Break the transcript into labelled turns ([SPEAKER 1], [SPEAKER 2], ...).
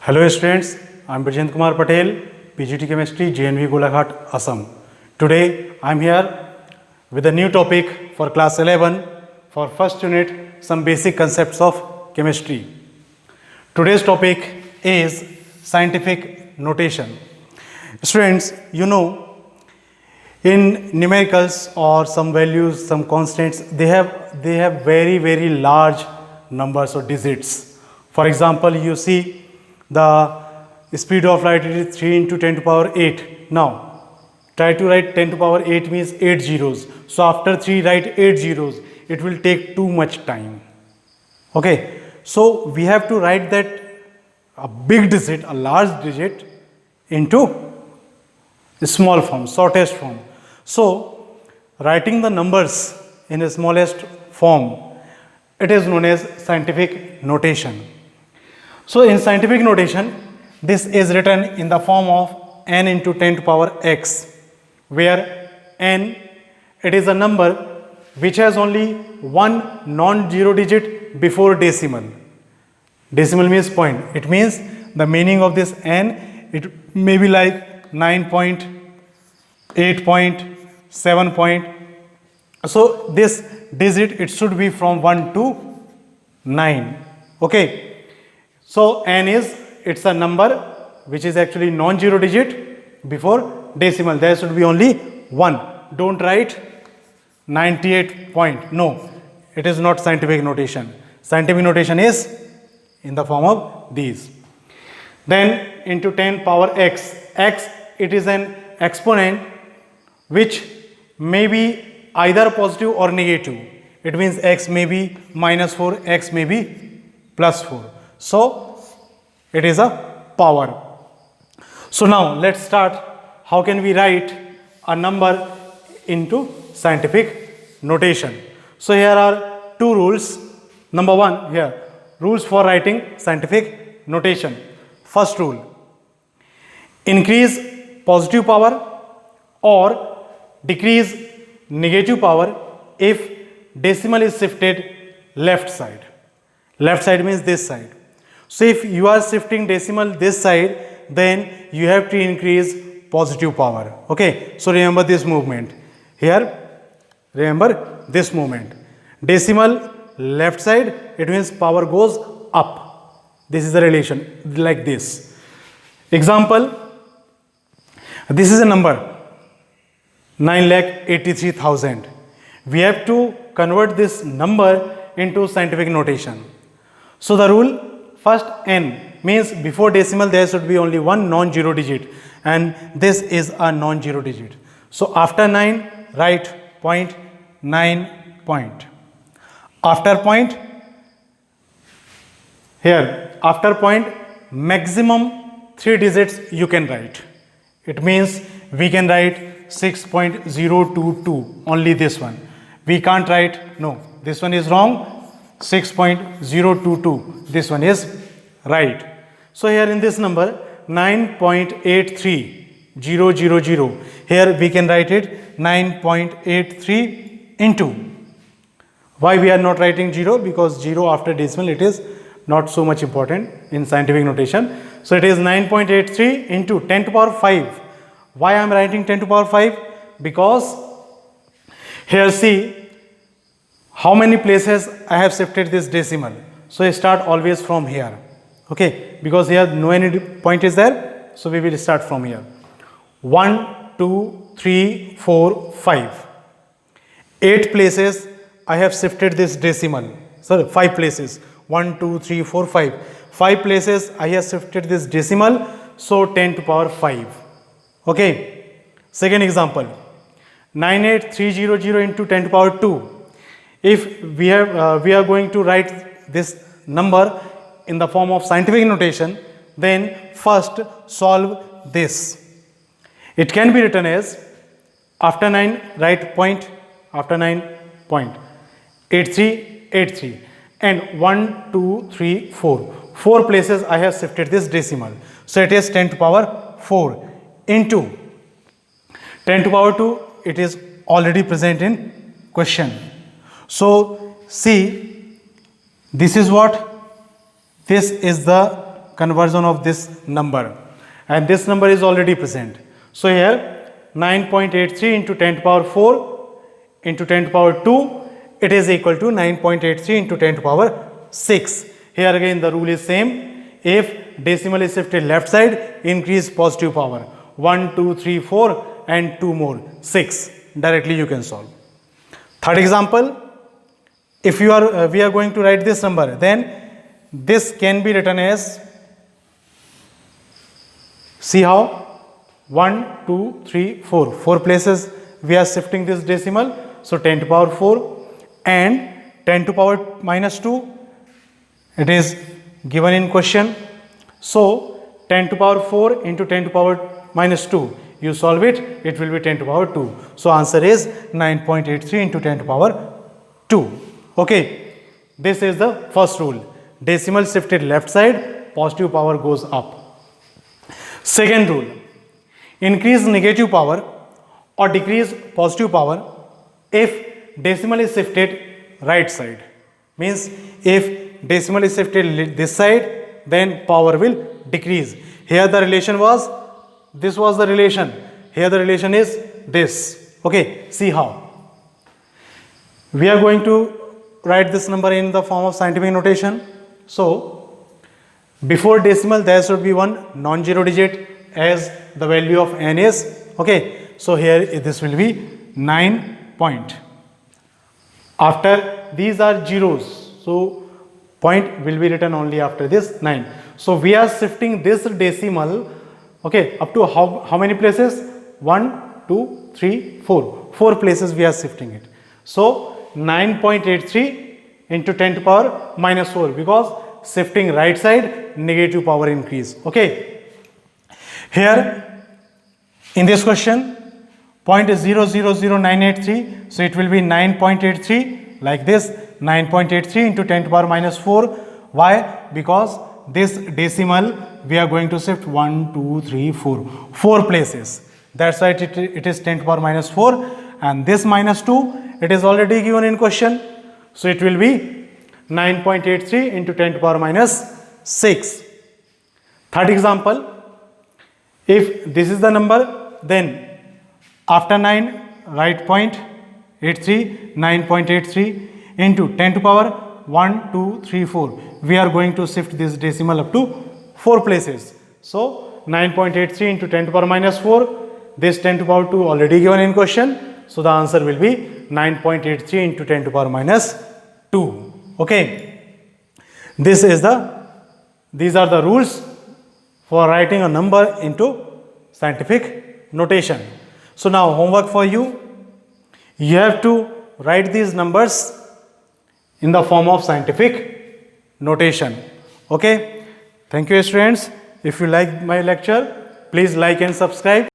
[SPEAKER 1] Hello students, I am Brajendra Kumar Patel, PGT Chemistry, JNV Golaghat, Assam. Today I am here with a new topic for class 11 for first unit, some basic concepts of chemistry. Today's topic is scientific notation. Students, you know, in numericals or some values, some constants, they have very large numbers or digits. For example, you see the speed of light is 3 into 10 to power 8. Now, try to write 10 to power 8 means 8 zeros. So, after 3 write 8 zeros. It will take too much time. Okay. So, we have to write that a big digit, a large digit into a small form, shortest form. So, writing the numbers in the smallest form, it is known as scientific notation. So, in scientific notation, this is written in the form of n into 10 to power x, where n, it is a number which has only one non-zero digit before decimal. Decimal means point. It means the meaning of this n, it may be like 9 point, 8 point, 7 point. So, this digit, it should be from 1 to 9. Okay. So, n is, it's a number which is actually non-zero digit before decimal. There should be only 1. Don't write 98 point. No, it is not scientific notation. Scientific notation is in the form of these. Then into 10 power x. X, it is an exponent which may be either positive or negative. It means x may be minus 4, x may be plus 4. So, it is a power. So, now let us start. How can we write a number into scientific notation? So, here are two rules. Number one, here, rules for writing scientific notation. First rule, increase positive power or decrease negative power if decimal is shifted left side. Left side means this side. So, if you are shifting decimal this side, then you have to increase positive power. Okay. So, remember this movement. Here, remember this movement. Decimal left side, it means power goes up. This is the relation like this. Example, this is a number 9,83,000. We have to convert this number into scientific notation. So, the rule, first n means before decimal there should be only one non-zero digit, and this is a non-zero digit. So, after 9 write point 9 point. After point, here after point maximum 3 digits you can write. It means we can write 6.022, only this one. We can't write, no, this one is wrong, 6.022, this one is right. So, here in this number 9.83000, here we can write it 9.83 into. Why we are not writing 0? Because 0 after decimal, it is not so much important in scientific notation. So, it is 9.83 into 10 to power 5. Why I am writing 10 to power 5? Because here see how many places I have shifted this decimal. So, I start always from here. Okay, because here no any point is there. So, we will start from here. 1, 2, 3, 4, 5. 8 places I have shifted this decimal. Sorry, 5 places. 1, 2, 3, 4, 5. 5 places I have shifted this decimal. So, 10 to power 5. Okay. Second example, 98300 into 10 to power 2. If we are going to write this number in the form of scientific notation, then first solve this. It can be written as after 9 write point, after 9 point, 83, 83, and 1, 2, 3, 4. 4 places I have shifted this decimal. So, it is 10 to power 4 into 10 to power 2, it is already present in question. So, see, this is what? This is the conversion of this number, and this number is already present. So here 9.83 into 10 to the power 4 into 10 to the power 2, it is equal to 9.83 into 10 to the power 6. Here again the rule is same. If decimal is shifted left side, increase positive power. 1, 2, 3, 4 and 2 more, 6. Directly you can solve. Third example, if you are we are going to write this number, then this can be written as, see how, 1, 2, 3, 4. 4 places we are shifting this decimal. So 10 to the power 4 and 10 to the power minus 2, it is given in question. So 10 to the power 4 into 10 to the power minus 2, you solve it, it will be 10 to the power 2. So answer is 9.83 into 10 to the power 2. Okay, this is the first rule. Decimal shifted left side, positive power goes up. Second rule, increase negative power or decrease positive power if decimal is shifted right side. Means if decimal is shifted this side, then power will decrease. Here the relation was, this was the relation. Here the relation is this. Okay, see how. We are going to write this number in the form of scientific notation. So before decimal there should be one non-zero digit as the value of n is. Okay, so here this will be 9 point. After these are zeros, so point will be written only after this 9. So we are shifting this decimal, okay, up to how many places? 1, 2, 3, 4. 4 places we are shifting it. So 9.83 into 10 to the power minus 4, because shifting right side, negative power increase. Okay. Here in this question, point is 0.000983, so it will be 9.83 like this. 9.83 into 10 to the power minus 4. Why? Because this decimal we are going to shift 1, 2, 3, 4. 4 places. That's why it is 10 to the power minus 4. And this minus 2, it is already given in question. So it will be 9.83 into 10 to the power minus 6. Third example, if this is the number, then after 9, write point 83, 9.83 into 10 to the power 1, 2, 3, 4. We are going to shift this decimal up to 4 places. So 9.83 into 10 to the power minus 4. This 10 to the power 2 already given in question. So the answer will be 9.83 into 10 to the power minus 2. Okay. These are the rules for writing a number into scientific notation. So now homework for you. You have to write these numbers in the form of scientific notation. Okay. Thank you, students. If you like my lecture, please like and subscribe.